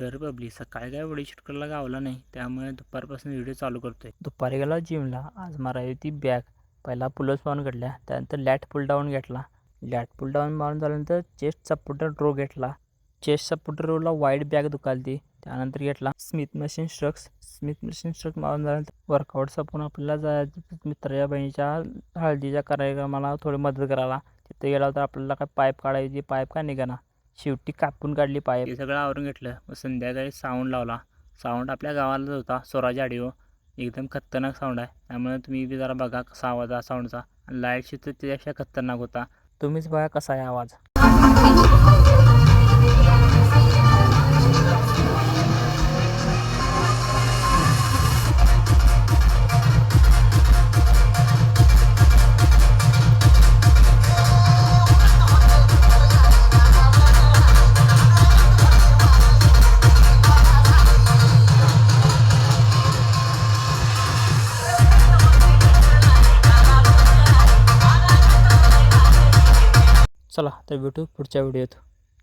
तर बबली सकाळी काय बडी शूट गावला नाही, त्यामुळे दुपारपासून व्हिडिओ चालू करतोय. दुपारी गेला जिमला. आज मारावी ती बॅग. पहिला पुलअप्स मारून घेतल्या, त्यानंतर लॅट पुल डाऊन घेतला. लॅट पुल डाऊन मारून झाल्यानंतर चेस्ट सपोर्टर रो घेतला. चेस्ट सपोर्टर रोला वाईड बॅग दुखालती, त्यानंतर घेतला स्मिथ मशीन स्ट्रक्स. स्मिथ मशीन स्ट्रक्स मारून झाल्यानंतर वर्कआउट संपून आपल्याला जायचं मित्राच्या बहिणीच्या हळदीच्या कार्यक्रमाला थोडी मदत करायला. तिथे गेला तर आपल्याला काय पाईप काढायची, पाईप का निघाना, शेवटी कापून काढली पाईप. हे सगळं आवरून घेतलं. मग संध्याकाळी साऊंड लावला. साऊंड आपल्या गावालाच होता, स्वराज ऑडिओ. एकदम खतरनाक साऊंड आहे, त्यामुळे तुम्ही बी जरा बघा कसा आवाज आहे साऊंडचा. लाईटशी तर त्यापेक्षा खतरनाक होता. तुम्हीच बघा कसा आहे आवाज. चला तर भेटू पुढच्या व्हिडिओत.